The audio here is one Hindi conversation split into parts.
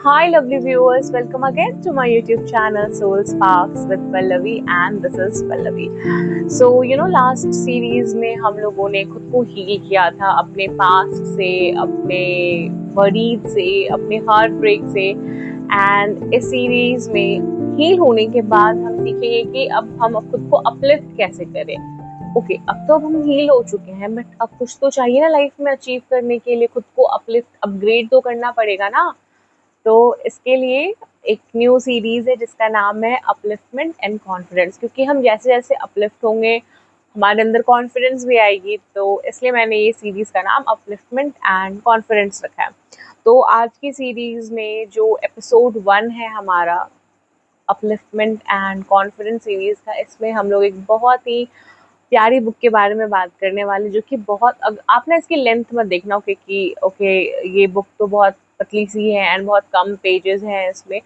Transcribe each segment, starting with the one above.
Hi, lovely viewers. Welcome again to my YouTube channel Soul Sparks with Pallavi, and this is Pallavi. Last series में हम लोगों ने खुद को हील किया था अपने पास्ट से, अपने वरीड से, अपने हार्ट ब्रेक से। एंड इस सीरीज में हील होने के बाद हम सीखेंगे कि अब हम खुद को अपलिफ्ट कैसे करें। अब हम हील हो चुके हैं, बट अब कुछ तो चाहिए ना लाइफ में अचीव करने के लिए। खुद को अपलिफ्ट, अपग्रेड तो करना पड़ेगा ना। तो इसके लिए एक न्यू सीरीज है जिसका नाम है अपलिफ्टमेंट एंड कॉन्फिडेंस, क्योंकि हम जैसे जैसे अपलिफ्ट होंगे हमारे अंदर कॉन्फिडेंस भी आएगी। तो इसलिए मैंने ये सीरीज का नाम अपलिफ्टमेंट एंड कॉन्फिडेंस रखा है। तो आज की सीरीज में जो एपिसोड 1 है हमारा अपलिफ्टमेंट एंड कॉन्फिडेंस सीरीज का, इसमें हम लोग एक बहुत ही प्यारी बुक के बारे में बात करने वाले, जो कि बहुत आप ना इसकी लेंथ मत देखना। ओके ये बुक तो बहुत पतली सी है एंड बहुत कम पेजेस हैं इसमें,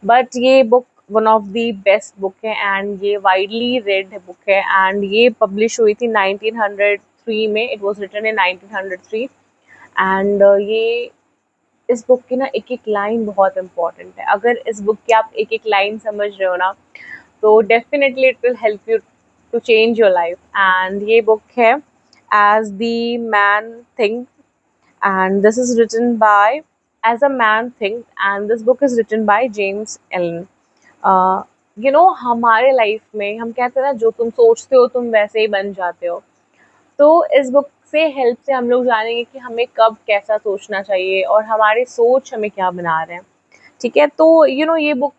बट ये book one of the best book है एंड ये वाइडली रेड बुक है। एंड ये पब्लिश हुई थी 1903 में। It was written in 1903। And ये इस बुक की ना एक एक लाइन बहुत इंपॉर्टेंट है। अगर इस बुक की आप एक एक लाइन समझ रहे हो ना, तो definitely it will help you to change your life. And ये बुक है as the man think, and this is written by As a Man Think, and this book is written by James Allen. हमारे लाइफ में हम कहते हैं ना, जो तुम सोचते हो तुम वैसे ही बन जाते हो। तो इस बुक से हेल्प से हम लोग जानेंगे कि हमें कब कैसा सोचना चाहिए और हमारी सोच हमें क्या बना रहे हैं। ठीक है, तो ये बुक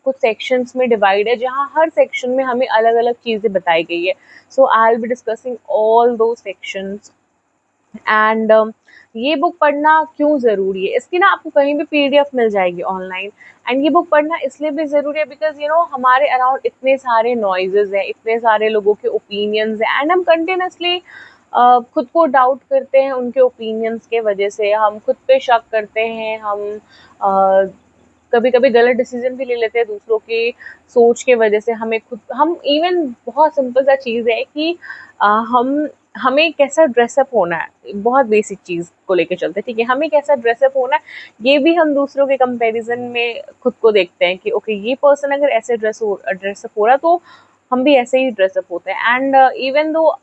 कुछ सेक्शंस में डिवाइड है, जहाँ हर सेक्शन में हमें अलग अलग चीज़ें बताई गई है। So I will be discussing all दो सेक्शंस। एंड ये बुक पढ़ना क्यों ज़रूरी है, इसकी ना आपको कहीं भी पीडीएफ मिल जाएगी ऑनलाइन। एंड ये बुक पढ़ना इसलिए भी ज़रूरी है बिकॉज हमारे अराउंड इतने सारे नॉइजेज हैं, इतने सारे लोगों के ओपिनियंस हैं, एंड हम कंटिन्यूसली खुद को डाउट करते हैं उनके ओपिनियंस के वजह से। हम खुद पे शक करते हैं, हम कभी कभी गलत डिसीजन भी ले लेते हैं दूसरों की सोच के वजह से। हम इवन बहुत सिंपल सा चीज़ है कि हमें कैसा ड्रेसअप होना है, बहुत बेसिक चीज़ को लेके चलते हैं। ठीक है, हमें कैसा ड्रेसअप होना है, ये भी हम दूसरों के कंपैरिजन में खुद को देखते हैं कि ओके ये पर्सन अगर ऐसे ड्रेसअप हो रहा तो हम भी ऐसे ही ड्रेसअप होते हैं। एंड इवन दो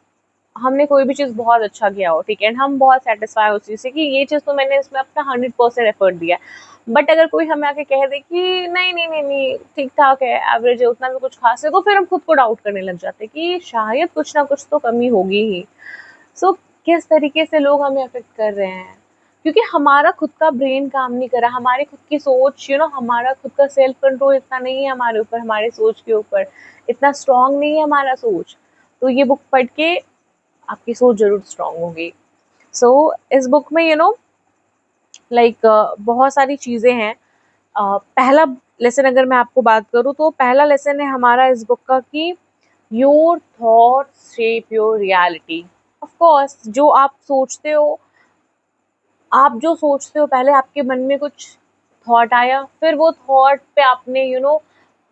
हमने कोई भी चीज़ बहुत अच्छा किया हो, ठीक है, एंड हम बहुत सेटिस्फाई उस चीज़ से कि ये चीज़ तो मैंने इसमें अपना 100% एफर्ट दिया है। बट अगर कोई हमें आके कह दे कि नहीं नहीं नहीं नहीं ठीक ठाक है, एवरेज है, उतना भी कुछ खास है, तो फिर हम खुद को डाउट करने लग जाते हैं कि शायद कुछ ना कुछ तो कमी होगी ही। सो किस तरीके से लोग हमें अफेक्ट कर रहे हैं, क्योंकि हमारा खुद का ब्रेन काम नहीं कर रहा, हमारी खुद की सोच हमारा खुद का सेल्फ कंट्रोल इतना नहीं है हमारे ऊपर, हमारे सोच के ऊपर इतना स्ट्रांग नहीं है हमारा सोच। तो ये बुक पढ़ के आपकी सोच जरूर स्ट्रांग होगी। सो इस बुक में लाइक बहुत सारी चीज़ें हैं। पहला लेसन अगर मैं आपको बात करूँ, तो पहला लेसन है हमारा इस बुक का कि your thoughts shape your reality. Of course आप जो सोचते हो पहले आपके मन में कुछ थॉट आया, फिर वो थॉट पे आपने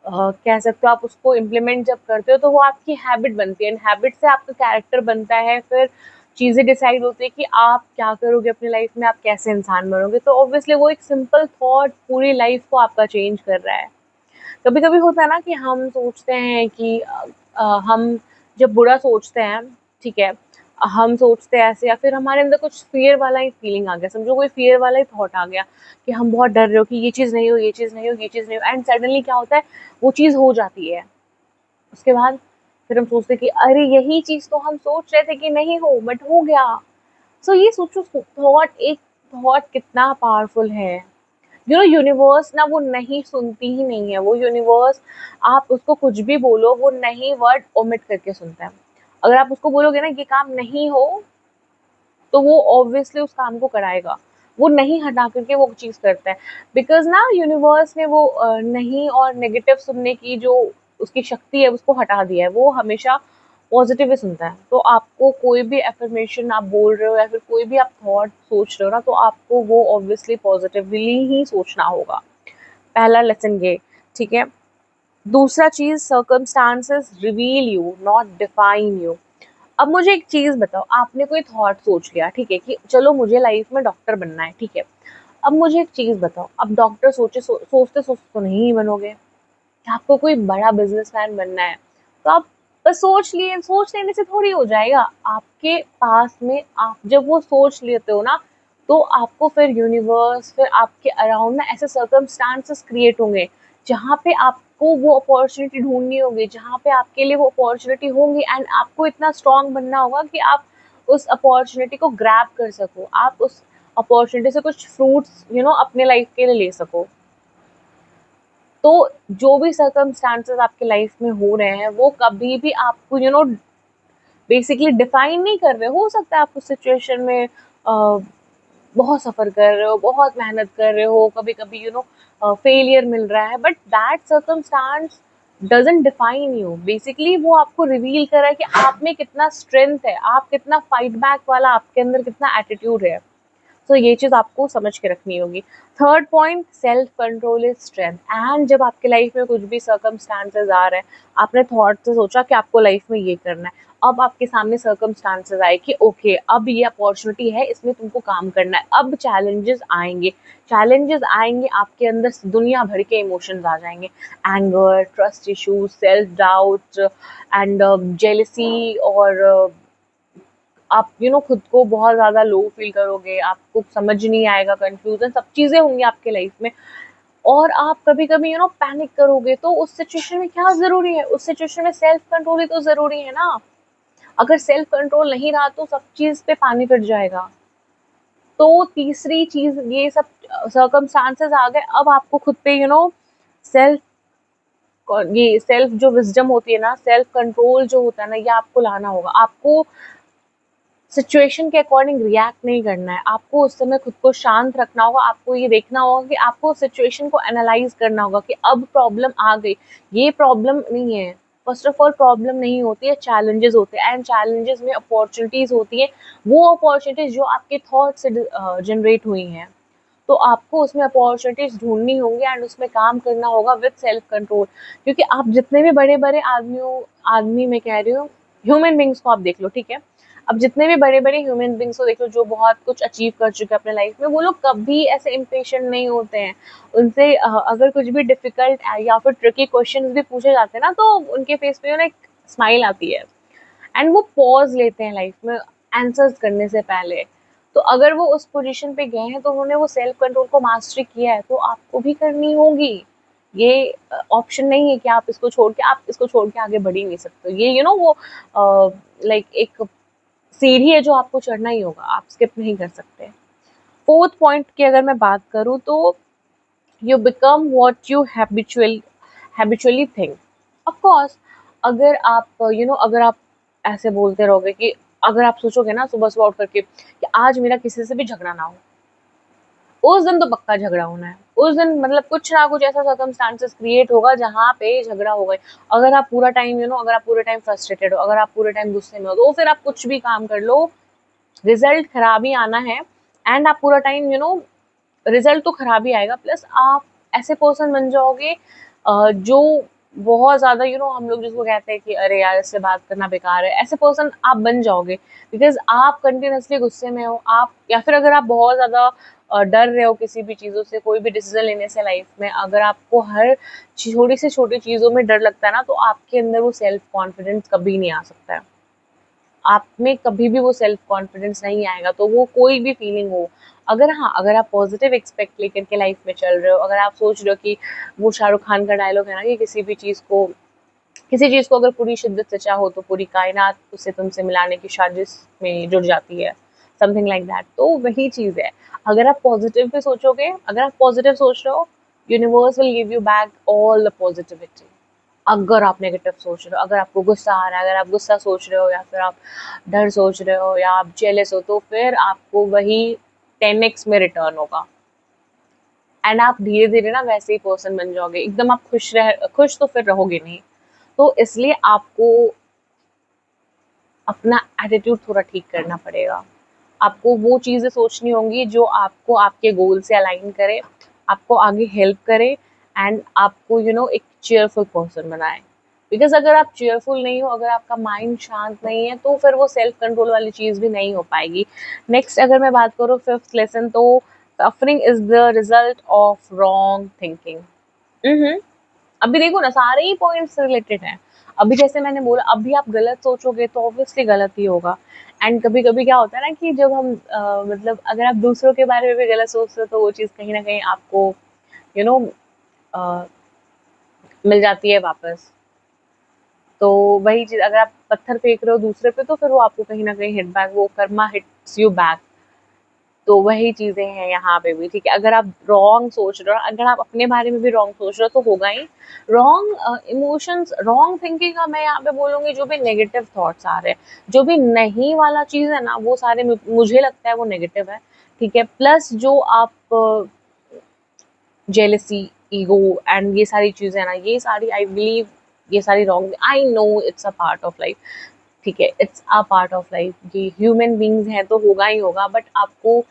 कह सकते हो आप उसको इम्प्लीमेंट जब करते हो तो वो आपकी हैबिट बनती है, एंड हैबिट से आपका कैरेक्टर बनता है। फिर चीज़ें डिसाइड होती है कि आप क्या करोगे अपनी लाइफ में, आप कैसे इंसान बनोगे। तो ऑब्वियसली वो एक सिंपल थॉट पूरी लाइफ को आपका चेंज कर रहा है। कभी कभी होता है ना कि हम सोचते हैं कि हम जब बुरा सोचते हैं, ठीक है, हम सोचते हैं ऐसे, या फिर हमारे अंदर कुछ फियर वाला ही फीलिंग आ गया, समझो कोई फियर वाला ही थॉट आ गया कि हम बहुत डर रहे हो कि ये चीज़ नहीं हो, ये चीज़ नहीं हो, ये चीज़ नहीं हो, एंड सडनली क्या होता है, वो चीज़ हो जाती है। उसके बाद फिर हम सोचते हैं कि अरे यही चीज़ तो हम सोच रहे थे कि नहीं हो, बट हो गया। सो ये सोचो, थॉट कितना पावरफुल है। यूनिवर्स ना वो नहीं सुनती ही नहीं है, वो यूनिवर्स आप उसको कुछ भी बोलो वो नहीं वर्ड ओमिट करके सुनता है। अगर आप उसको बोलोगे ना ये काम नहीं हो, तो वो ऑब्वियसली उस काम को कराएगा, वो नहीं हटा करके वो चीज़ करता है। बिकॉज ना यूनिवर्स ने वो नहीं और नेगेटिव सुनने की जो उसकी शक्ति है उसको हटा दिया है, वो हमेशा पॉजिटिव ही सुनता है। तो आपको कोई भी एफर्मेशन आप बोल रहे हो या फिर कोई भी आप थॉट सोच रहे हो ना, तो आपको वो ऑब्वियसली पॉजिटिवली ही सोचना होगा। पहला लेसन ये, ठीक है। दूसरा चीज़, circumstances reveal you not define you. अब मुझे एक चीज़ बताओ, आपने कोई थॉट सोच लिया, ठीक है, कि चलो मुझे लाइफ में डॉक्टर बनना है, ठीक है। अब मुझे एक चीज़ बताओ, अब डॉक्टर सोचते सोचते तो नहीं बनोगे, आपको कोई बड़ा बिजनेसमैन बनना है तो आप बस सोच लेने से थोड़ी हो जाएगा। आपके पास में आप जब वो सोच लेते हो ना, तो आपको फिर यूनिवर्स, फिर आपके अराउंड ना ऐसे सर्कमस्टांसेस क्रिएट होंगे जहाँ पे आपको वो अपॉर्चुनिटी ढूंढनी होगी, जहाँ पे आपके लिए वो अपॉर्चुनिटी होंगी, एंड आपको इतना स्ट्रांग बनना होगा कि आप उस अपॉर्चुनिटी को ग्रैब कर सको, आप उस अपॉर्चुनिटी से कुछ फ्रूट्स अपने लाइफ के लिए ले सको। तो जो भी सर्कमस्टांसेस आपके लाइफ में हो रहे हैं वो कभी भी आपको बेसिकली डिफाइन नहीं कर रहे। हो सकता है आप उस सिचुएशन में बहुत सफर कर रहे हो, बहुत मेहनत कर रहे हो, कभी कभी फेलियर मिल रहा है, but that circumstance doesn't define you. Basically वो आपको रिवील कर रहा है कि आप में कितना स्ट्रेंथ है, आप कितना फाइट बैक वाला, आपके अंदर कितना एटीट्यूड है। तो ये चीज़ आपको समझ के रखनी होगी। Third point, self control is strength. And जब आपके लाइफ में कुछ भी सर्कमस्टांसेस आ रहे हैं, आपने थॉट से सोचा कि आपको लाइफ में ये करना है, अब आपके सामने सर्कमस्टांसेस आए कि ओके अब ये अपॉर्चुनिटी है, इसमें तुमको काम करना है, अब चैलेंजेस आएंगे, आपके अंदर दुनिया भर के इमोशंस आ जाएंगे, anger, trust issues, self doubt and jealousy, और आप खुद को बहुत ज़्यादा लो फील करोगे, आपको समझ नहीं आएगा, कंफ्यूजन, सब चीज़ें होंगी आपके लाइफ में। और आप कभी कभी पैनिक करोगे। तो उस सिचुएशन में क्या ज़रूरी है? उस सिचुएशन में सेल्फ कंट्रोल ही तो ज़रूरी है ना। अगर सेल्फ कंट्रोल नहीं रहा तो सब चीज़ पे पानी फिर जाएगा। तो तीसरी चीज़, ये सब सर्कमस्टांसेस आ गए, अब आपको खुद पे सेल्फ ये सेल्फ जो विजडम होती है ना, सेल्फ कंट्रोल जो होता है ना, ये आपको लाना होगा। आपको सिचुएशन के अकॉर्डिंग रिएक्ट नहीं करना है, आपको उस समय खुद को शांत रखना होगा। आपको ये देखना होगा कि आपको सिचुएशन को एनालाइज करना होगा कि अब प्रॉब्लम आ गई, ये प्रॉब्लम नहीं है। फर्स्ट ऑफ ऑल प्रॉब्लम नहीं होती है, चैलेंजेस होते हैं, एंड चैलेंजेस में अपॉर्चुनिटीज होती है, वो अपॉर्चुनिटीज जो आपके थॉट से जनरेट हुई हैं। तो आपको उसमें अपॉर्चुनिटीज ढूंढनी होंगी एंड उसमें काम करना होगा विद सेल्फ कंट्रोल। क्योंकि आप जितने भी बड़े बड़े आदमी मैं कह रही हूँ, ह्यूमन बींग्स को आप देख लो, ठीक है, अब जितने भी बड़े बड़े ह्यूमन बींग्स को देख लो जो बहुत कुछ अचीव कर चुके हैं अपने लाइफ में, वो लोग कभी ऐसे इम्पेशेंट नहीं होते हैं। उनसे अगर कुछ भी डिफिकल्ट या फिर ट्रिकी क्वेश्चन भी पूछे जाते हैं ना, तो उनके फेस पे एक स्माइल आती है, एंड वो पॉज लेते हैं लाइफ में आंसर्स करने से पहले। तो अगर वो उस पोजीशन पे गए हैं तो उन्होंने वो सेल्फ कंट्रोल को मास्टरी किया है, तो आपको भी करनी होगी। ये ऑप्शन नहीं है कि आप इसको छोड़ के आगे बढ़ ही नहीं सकते। ये वो लाइक एक सीढ़ी है जो आपको चढ़ना ही होगा, आप स्किप नहीं कर सकते। फोर्थ पॉइंट की अगर मैं बात करूँ तो you become what you habitually think. Of course, अगर आप अगर आप ऐसे बोलते रहोगे कि अगर आप सोचोगे ना सुबह सुबह उठ करके कि आज मेरा किसी से भी झगड़ा ना हो, उस दिन तो पक्का झगड़ा होना है। उस दिन मतलब कुछ ना कुछ ऐसा सर्कमस्टांसेस क्रिएट होगा जहाँ पे झगड़ा होगा। अगर आप पूरा टाइम अगर आप पूरे टाइम फ्रस्ट्रेटेड हो, अगर आप पूरे टाइम गुस्से में हो, तो फिर आप कुछ भी काम कर लो, रिजल्ट खराब ही आना है। एंड आप पूरा टाइम रिजल्ट तो खराब ही आएगा, प्लस आप ऐसे पर्सन बन जाओगे जो बहुत ज़्यादा हम लोग जिसको कहते हैं कि अरे यार इससे बात करना बेकार है, ऐसे पर्सन आप बन जाओगे। बिकॉज आप कंटिन्यूसली गुस्से में हो, आप या फिर अगर आप बहुत ज़्यादा डर रहे हो किसी भी चीज़ों से, कोई भी डिसीजन लेने से लाइफ में, अगर आपको हर छोटी से छोटी चीज़ों में डर लगता है ना, तो आपके अंदर वो सेल्फ कॉन्फिडेंस कभी नहीं आ सकता है। आप में कभी भी वो सेल्फ कॉन्फिडेंस नहीं आएगा। तो वो कोई भी फीलिंग हो, अगर हाँ, अगर आप पॉजिटिव एक्सपेक्ट लेकर के लाइफ में चल रहे हो, अगर आप सोच रहे हो कि वो शाहरुख खान का डायलॉग है ना कि किसी चीज़ को अगर पूरी शिद्दत से चाहो तो पूरी कायनात उसे तुमसे मिलाने की साजिश में जुड़ जाती है, समथिंग लाइक दैट। तो वही चीज़ है, अगर आप पॉजिटिव पे सोचोगे, अगर आप पॉजिटिव सोच रहे हो, universe will give you back all the positivity. अगर आप नेगेटिव सोच रहे हो, अगर आपको गुस्सा आ रहा है, अगर आप गुस्सा सोच रहे हो, या फिर आप डर सोच रहे हो, या आप जेलस हो, तो फिर आपको वही 10x में रिटर्न होगा। एंड आप धीरे धीरे ना वैसे ही पर्सन बन जाओगे, एकदम आप खुश तो फिर रहोगे नहीं। तो इसलिए आपको अपना एटीट्यूड थोड़ा ठीक करना पड़ेगा। आपको वो चीज़ें सोचनी होंगी जो आपको आपके गोल से अलाइन करे, आपको आगे हेल्प करे, एंड आपको एक चेयरफुल पर्सन बनाए। बिकॉज अगर आप चेयरफुल नहीं हो, अगर आपका माइंड शांत नहीं है, तो फिर वो सेल्फ कंट्रोल वाली चीज़ भी नहीं हो पाएगी। नेक्स्ट अगर मैं बात करूँ फिफ्थ लेसन, तो suffering is the result of wrong thinking. अभी देखो ना, सारे ही पॉइंट्स रिलेटेड हैं। अभी जैसे मैंने बोला, अभी आप गलत सोचोगे तो ऑब्वियसली गलत ही होगा। एंड कभी कभी क्या होता है ना कि जब हम मतलब अगर आप दूसरों के बारे में भी गलत सोचते हो तो वो चीज़ कहीं ना कहीं आपको यू नो मिल जाती है वापस। तो वही चीज़, अगर आप पत्थर फेंक रहे हो दूसरे पे तो फिर वो आपको कहीं ना कहीं हिट बैक, वो कर्मा हिट्स यू बैक। तो वही चीजें हैं यहाँ पे भी, ठीक है। अगर आप रॉन्ग सोच रहे हो, अगर आप अपने बारे में भी रॉन्ग सोच रहे हो तो होगा ही रॉन्ग इमोशंस, रॉन्ग थिंकिंग का मैं यहाँ पे बोलूंगी जो भी नेगेटिव थॉट्स आ रहे हैं, जो भी नहीं वाला चीज है ना, वो सारे मुझे लगता है वो नेगेटिव है, ठीक है। प्लस जो आप जेलसी, ईगो एंड ये सारी चीजें है ना, ये सारी आई बिलीव ये सारी wrong, I know it's a part of life, ठीक है। It's a part of life, ये ह्यूमन बींग्स हैं तो होगा ही होगा। बट आपको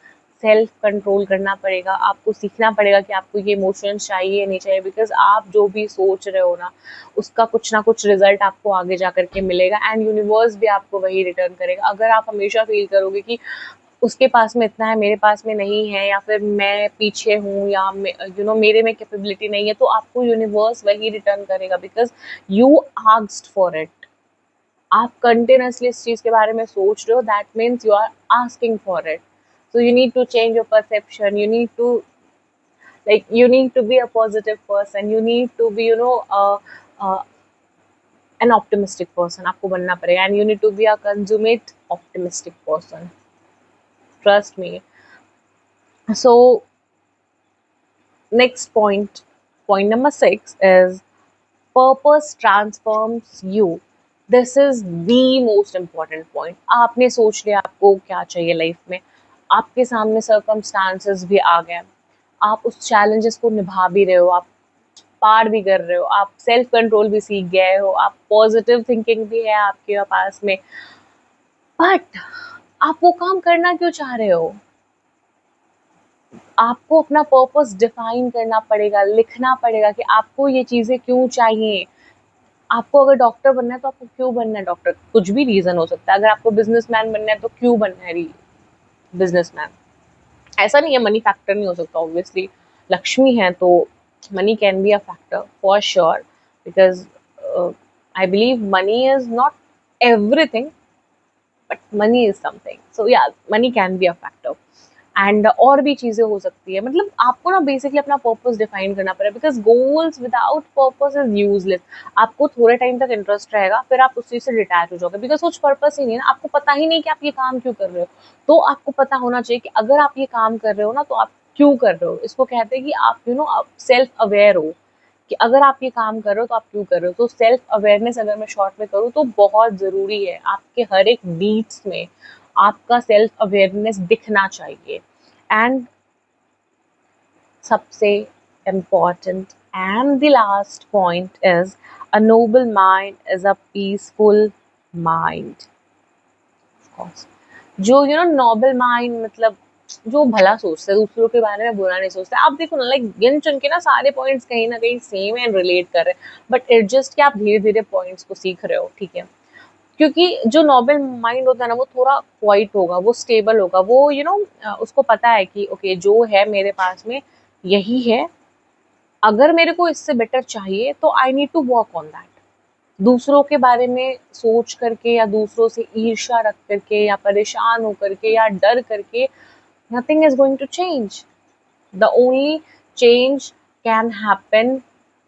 सेल्फ कंट्रोल करना पड़ेगा, आपको सीखना पड़ेगा कि आपको ये इमोशंस चाहिए नहीं चाहिए, बिकॉज आप जो भी सोच रहे हो ना, उसका कुछ ना कुछ रिजल्ट आपको आगे जा करके मिलेगा एंड यूनिवर्स भी आपको वही रिटर्न करेगा। अगर आप हमेशा फील करोगे कि उसके पास में इतना है, मेरे पास में नहीं है, या फिर मैं पीछे हूँ, या मेरे में कैपेबिलिटी नहीं है, तो आपको यूनिवर्स वही रिटर्न करेगा, because you asked for it. आप कंटिन्यूसली इस चीज के बारे में सोच रहे हो, that means you are asking for it. So you need to change your perception. You need to be a positive person. You need to be, uh, an optimistic person. आपको बनना पड़ेगा, and you need to be a consummate optimistic person. Trust me. So next point number 6 is purpose transforms you. This is the most important point. आपने सोच लिया आपको क्या चाहिए लाइफ में, आपके सामने सर्कमस्टांसेस भी आ गए, आप उस चैलेंजेस को निभा भी रहे हो, आप पार भी कर रहे हो, आप सेल्फ कंट्रोल भी सीख गए हो, आप पॉजिटिव थिंकिंग भी है आपके पास में, बट आप वो काम करना क्यों चाह रहे हो? आपको अपना पर्पस डिफाइन करना पड़ेगा, लिखना पड़ेगा कि आपको ये चीजें क्यों चाहिए। आपको अगर डॉक्टर बनना है तो आपको क्यों बनना है डॉक्टर, कुछ भी रीजन हो सकता है। अगर आपको बिजनेसमैन बनना है तो क्यों बनना है बिजनेसमैन। ऐसा नहीं है मनी फैक्टर नहीं हो सकता, ऑब्वियसली लक्ष्मी है तो money can be a factor for sure, because I believe money is not everything, but money is something. So ya, money can be a factor. And और भी चीजें हो सकती है, मतलब आपको ना बेसिकली अपना पर्पस डिफाइन करना पड़ेगा, because goals without purpose is useless. आपको थोड़े टाइम तक इंटरेस्ट रहेगा, फिर आप उस चीज से डिटैच हो जाओगे, बिकॉज कुछ पर्पस ही नहीं है ना, आपको पता ही नहीं कि आप ये काम क्यों कर रहे हो। तो आपको पता होना चाहिए कि अगर आप ये काम कर रहे हो ना तो आप क्यों कर रहे हो। इसको कहते हैं कि आप आप सेल्फ अवेयर हो कि अगर आप ये काम कर रहे हो तो आप क्यों कर रहे हो। तो सेल्फ अवेयरनेस अगर मैं शॉर्ट में करूँ तो बहुत ज़रूरी है, आपके हर एक डीड्स में आपका सेल्फ अवेयरनेस दिखना चाहिए। एंड सबसे important and the last point is a Nobel mind is a peaceful mind. जो नोबल माइंड मतलब जो भला सोचते हैं, दूसरों के बारे में बुरा नहीं सोचते। आप देखो ना, लाइक गिन चुन के ना सारे पॉइंट्स कहीं ना कहीं सेम एंड रिलेट कर रहे हैं, बट इट जस्ट कि आप धीरे धीरे पॉइंट्स को सीख रहे हो, ठीक है। क्योंकि जो नोबल माइंड होता है ना, वो थोड़ा क्वाइट होगा, वो स्टेबल होगा, वो उसको पता है कि ओके जो है मेरे पास में यही है, अगर मेरे को इससे बेटर चाहिए तो I need to work on that. दूसरों के बारे में सोच करके या दूसरों से ईर्ष्या रख करके या परेशान हो करके या डर करके nothing is going to change. The only change can happen,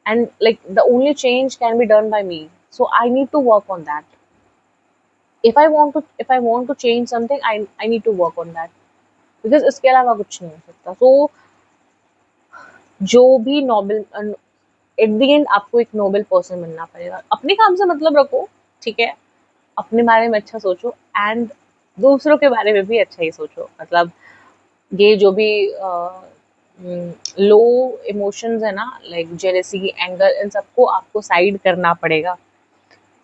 and like the only change can be done by me. So I need to work on that. If I want to change something, I need to work on that, because इसके अलावा कुछ नहीं हो सकता। So जो भी नोबल एट द एंड आपको एक नोबल पर्सन बनना पड़ेगा। अपने काम से मतलब रखो, ठीक है, अपने बारे में अच्छा सोचो एंड दूसरों के बारे में भी अच्छा ही सोचो। मतलब ये जो भी लो इमोशंस है ना, लाइक जेलसी, एंगर, इन सबको आपको साइड करना पड़ेगा,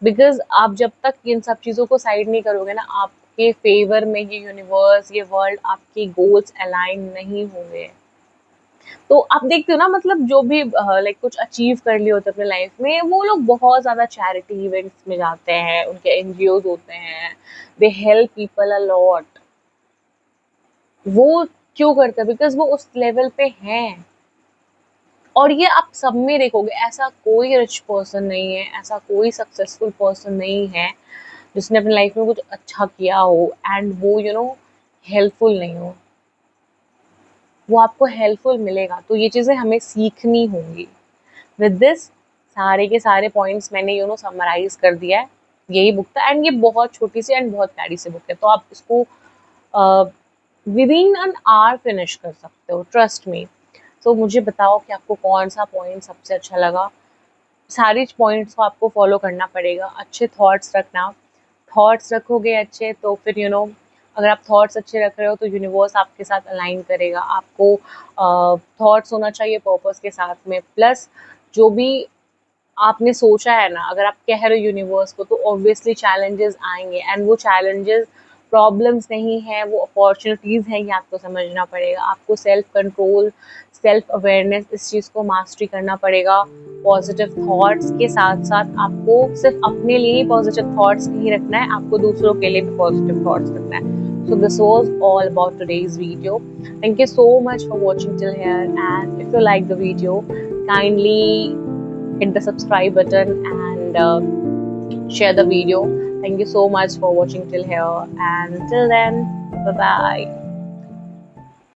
बिकॉज आप जब तक इन सब चीज़ों को साइड नहीं करोगे ना, आपके फेवर में ये यूनिवर्स, ये वर्ल्ड, आपके गोल्स अलाइन नहीं होंगे। तो आप देखते हो ना, मतलब जो भी लाइक कुछ अचीव कर लिए होते अपने लाइफ में, वो लोग बहुत ज़्यादा चैरिटी इवेंट्स में जाते हैं, उनके एनजीओज होते हैं, they help people a lot. वो क्यों करते हैं? बिकॉज वो उस लेवल पे हैं। और ये आप सब में देखोगे, ऐसा कोई रिच पर्सन नहीं है, ऐसा कोई सक्सेसफुल पर्सन नहीं है जिसने अपनी लाइफ में कुछ अच्छा किया हो एंड वो हेल्पफुल नहीं हो। वो आपको हेल्पफुल मिलेगा, तो ये चीज़ें हमें सीखनी होंगी। विद दिस, सारे के सारे पॉइंट्स मैंने समराइज कर दिया है। यही बुक था एंड ये बहुत छोटी सी एंड बहुत प्यारी सी बुक है, तो आप इसको with in an hour finish कर सकते हो, ट्रस्ट मी। तो मुझे बताओ कि आपको कौन सा पॉइंट सबसे अच्छा लगा। सारे पॉइंट्स को आपको फॉलो करना पड़ेगा, अच्छे थॉट्स रखना। थॉट्स रखोगे अच्छे तो फिर अगर आप थॉट्स अच्छे रख रहे हो तो यूनिवर्स आपके साथ अलाइन करेगा। आपको थॉट्स होना चाहिए पर्पस के साथ में, प्लस जो भी आपने सोचा है ना, अगर आप कह रहे हो यूनिवर्स को, तो ऑब्वियसली चैलेंजेस आएंगे एंड वो चैलेंजेस प्रॉब्लम्स नहीं है, वो अपॉर्चुनिटीज़ हैं, ये आपको समझना पड़ेगा। आपको सेल्फ कंट्रोल, सेल्फ अवेयरनेस, इस चीज़ को मास्टरी करना पड़ेगा। पॉजिटिव थॉट्स के साथ साथ आपको सिर्फ अपने लिए ही पॉजिटिव थॉट्स नहीं रखना है, आपको दूसरों के लिए भी पॉजिटिव थॉट्स रखना है। So this was all about today's video. Thank you so much for watching till here, and if you like the video, kindly hit the subscribe button and share the video. Thank you so much for watching till here, and till then, bye bye.